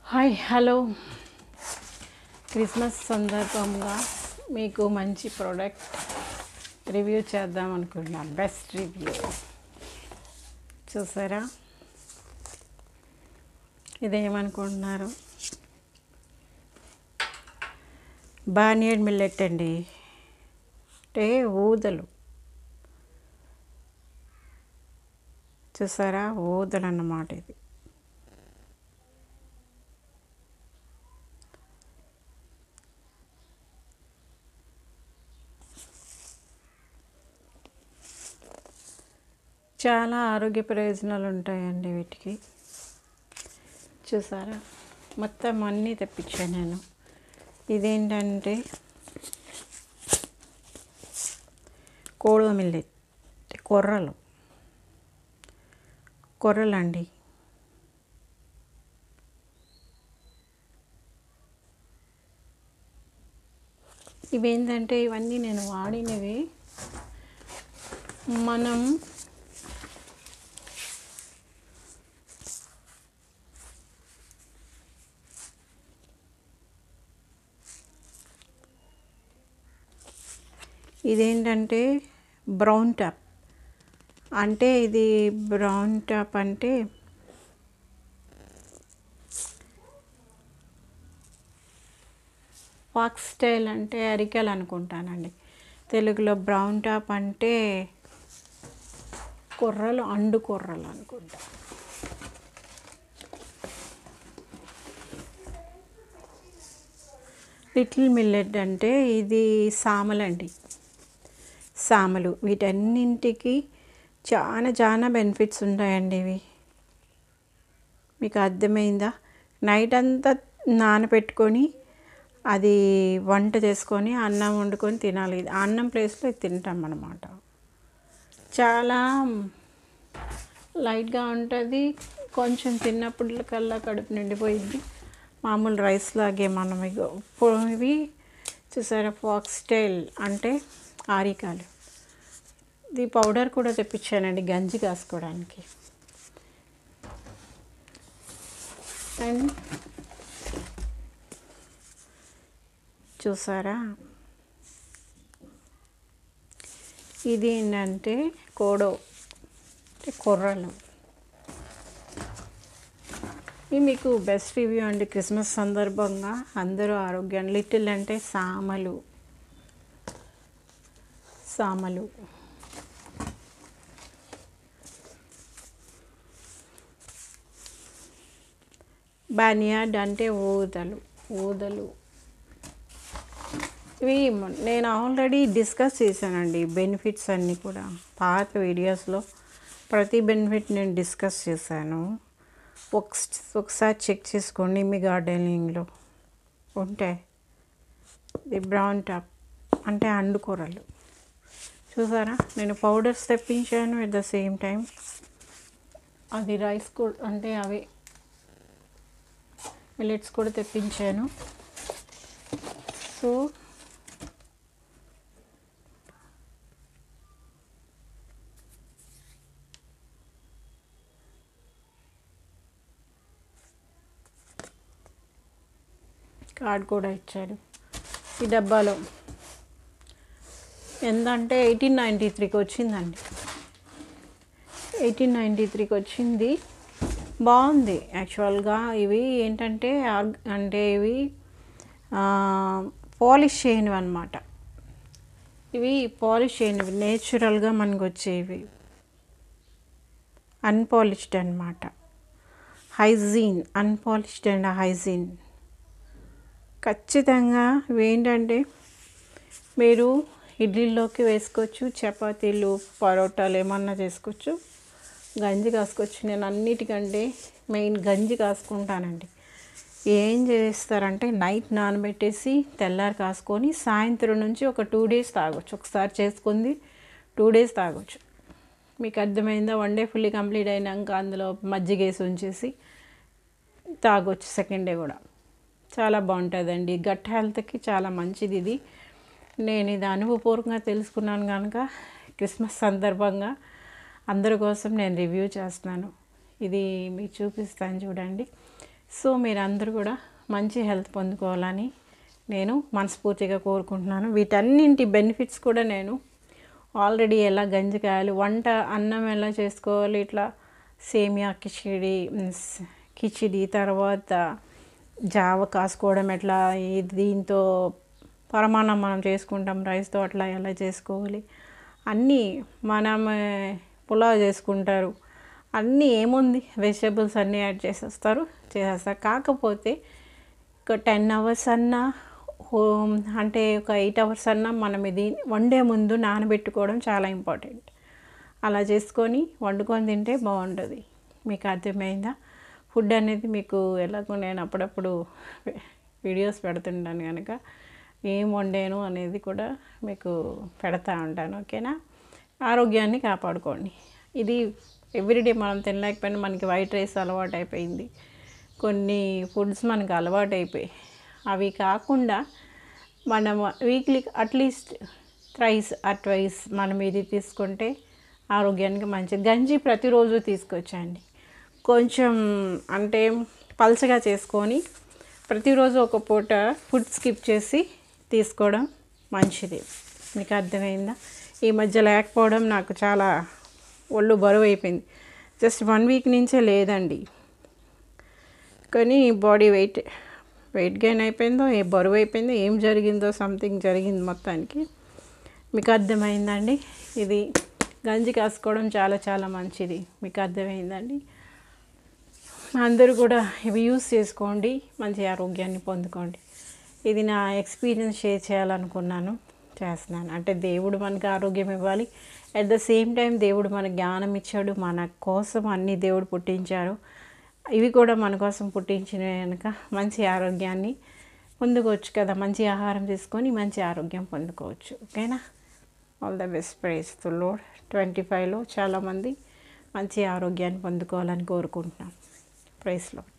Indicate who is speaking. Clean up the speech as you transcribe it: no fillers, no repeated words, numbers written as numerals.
Speaker 1: Hi hello Christmas సందర్భంగా మీకు మంచి ప్రోడక్ట్ రివ్యూ చేద్దాం అనుకుంటున్నాను. బెస్ట్ రివ్యూ చూసారా? ఇదేమనుకుంటున్నారు? బార్నియర్డ్ మిల్లెట్ అండి, అంటే ఊదలు. చూసారా? ఊదలు అన్నమాట ఇది. చాలా ఆరోగ్య ప్రయోజనాలు ఉంటాయండి వీటికి. చూసారా? మొత్తం అన్నీ తెప్పించాను నేను. ఇదేంటంటే కోడో మిల్లెట్, కొర్రలండి. ఇవేంటంటే ఇవన్నీ నేను వాడినవి. మనం ఇదేంటంటే బ్రౌన్ టాప్, అంటే ఇది బ్రౌన్ టాప్ అంటే ఫాక్స్ స్టైల్ అంటే అరికెలు అనుకుంటానండి. తెలుగులో బ్రౌన్ టాప్ అంటే అండు కొర్రలు అనుకుంటా. లిటిల్ మిల్లెట్ అంటే ఇది సామలండి, సామలు. వీటన్నింటికి చాలా బెనిఫిట్స్ ఉంటాయండి ఇవి. మీకు అర్థమైందా? నైట్ అంతా నానబెట్టుకొని అది వంట చేసుకొని అన్నం వండుకొని తినాలి. అన్నం ప్లేస్లో ఇది తింటాం అన్నమాట. చాలా లైట్గా ఉంటుంది. కొంచెం తిన్నప్పటికల్లా కడుపు నిండిపోయింది. మామూలు రైస్ లాగే మనం ఇవి చూసారా? ఫాక్స్ స్టైల్ అంటే ఆరికాలు. ఇది పౌడర్ కూడా తెప్పించానండి గంజి కాసుకోవడానికి. అండ్ చూసారా? ఇది ఏంటంటే కొర్రలు. ఇది మీకు బెస్ట్ రివ్యూ అండి. క్రిస్మస్ సందర్భంగా అందరూ ఆరోగ్యాన్ని. లిటిల్ అంటే సామలు. బార్నియార్డ్ అంటే ఊదలు. ఇవి నేను ఆల్రెడీ డిస్కస్ చేశానండి, బెనిఫిట్స్ అన్నీ కూడా. పాత వీడియోస్లో ప్రతి బెనిఫిట్ నేను డిస్కస్ చేశాను. ఒకసారి చెక్ చేసుకోండి మీ గార్డెనింగ్లో ఉంటాయి. ఇది బ్రౌన్ టాప్ అంటే అండుకొరలు. చూసారా? నేను పౌడర్స్ తెప్పించాను. ఎట్ ద సేమ్ టైం అది రైస్ కూడా, అంటే అవి మిల్లెట్స్ కూడా తెప్పించాను. సో కార్డ్ కూడా ఇచ్చాడు ఈ డబ్బాలో. ఎంతంటే 1893కి వచ్చిందండి. 1893కి వచ్చింది. బాగుంది యాక్చువల్గా. ఇవి ఏంటంటే ఇవి పాలిష్ చేయనివి అనమాట. ఇవి పాలిష్ చేయనివి, నేచురల్గా మనకు వచ్చేవి, అన్పాలిష్డ్ అనమాట. Unpolished and hygiene. ఖచ్చితంగా ఇవేంటంటే మీరు ఇడ్లీలోకి వేసుకోవచ్చు, చపాతీలు, పరోటాలు ఏమన్నా చేసుకోవచ్చు, గంజి కాసుకోవచ్చు. నేను అన్నిటికంటే మెయిన్ గంజి కాసుకుంటానండి. ఏం చేస్తారంటే నైట్ నానబెట్టేసి తెల్లారి కాసుకొని సాయంత్రం నుంచి ఒక 2 days తాగొచ్చు. ఒకసారి చేసుకుంది 2 days తాగొచ్చు. మీకు అర్థమైందా? 1 day ఫుల్లీ కంప్లీట్ అయినాక అందులో మజ్జిగ వేసి ఉంచేసి తాగొచ్చు సెకండ్ డే కూడా. చాలా బాగుంటుందండి. గట్ హెల్త్కి చాలా మంచిది ఇది. నేను ఇది అనుభవపూర్వకంగా తెలుసుకున్నాను కనుక క్రిస్మస్ సందర్భంగా అందరి కోసం నేను రివ్యూ చేస్తున్నాను. ఇది మీకు చూపిస్తాను చూడండి. సో మీరందరూ కూడా మంచి హెల్త్ పొందుకోవాలని నేను మనస్ఫూర్తిగా కోరుకుంటున్నాను. వీటన్నింటి బెనిఫిట్స్ కూడా నేను ఆల్రెడీ ఎలా గంజికాయలు వంట అన్నం ఎలా చేసుకోవాలి, ఇట్లా సేమియా కిచిడి తర్వాత జావ కాసుకోవడం ఎట్లా, దీంతో పరమాన్నం మనం చేసుకుంటాం రైస్తో, అట్లా ఎలా చేసుకోవాలి అన్నీ, మనం పులావ్ చేసుకుంటారు అన్నీ ఏముంది వెజిటేబుల్స్ అన్నీ యాడ్ చేసేస్తారు. కాకపోతే ఒక 10 అవర్స్ అన్నా అంటే ఒక 8 అవర్స్ అన్నా మనం ఇది వండే ముందు నానబెట్టుకోవడం చాలా ఇంపార్టెంట్. అలా చేసుకొని వండుకొని తింటే బాగుంటుంది. మీకు అర్థమైందా? ఫుడ్ అనేది మీకు ఎలాగో నేను అప్పుడప్పుడు వీడియోస్ పెడుతుంటాను కనుక ఏం వండాను అనేది కూడా మీకు పెడతా ఉంటాను. ఓకేనా? ఆరోగ్యాన్ని కాపాడుకోండి. ఇది ఎవ్రీడే మనం తినలేకపోయినా మనకి వైట్ రైస్ అలవాటు అయిపోయింది, కొన్ని ఫుడ్స్ మనకు అలవాటు అయిపోయి, అవి కాకుండా మనం weekly at least thrice or twice మనం ఇది తీసుకుంటే ఆరోగ్యానికి మంచిది. గంజి ప్రతిరోజు తీసుకొచ్చండి, కొంచెం అంటే పల్చగా చేసుకొని ప్రతిరోజు ఒక పూట ఫుడ్ స్కిప్ చేసి తీసుకోవడం మంచిది. మీకు అర్థమైందా? ఈ మధ్య లేకపోవడం నాకు చాలా ఒళ్ళు బరువు అయిపోయింది. జస్ట్ 1 వీక్ నుంచే లేదండి, కానీ బాడీ వెయిట్ గెయిన్ అయిపోయిందో, ఏ బరువు అయిపోయిందో, ఏం జరిగిందో సంథింగ్ జరిగింది మొత్తానికి. మీకు అర్థమైందండి? ఇది గంజి కాసుకోవడం చాలా చాలా మంచిది. మీకు అర్థమైందండి? అందరూ కూడా ఇవి యూస్ చేసుకోండి, మంచి ఆరోగ్యాన్ని పొందుకోండి. ఇది నా ఎక్స్పీరియన్స్ షేర్ చేయాలనుకున్నాను, చేస్తున్నాను. అంటే దేవుడు మనకు ఆరోగ్యం ఇవ్వాలి, అట్ ద సేమ్ టైం దేవుడు మనకు జ్ఞానం ఇచ్చాడు, మన కోసం అన్నీ దేవుడు పుట్టించారు. ఇవి కూడా మన కోసం పుట్టించినవి కనుక మంచి ఆరోగ్యాన్ని పొందుకోవచ్చు కదా. మంచి ఆహారం తీసుకొని మంచి ఆరోగ్యం పొందుకోవచ్చు. ఓకేనా? All the best. Praise the lord. 25లో చాలామంది మంచి ఆరోగ్యాన్ని పొందుకోవాలని కోరుకుంటున్నాం. Praise lord.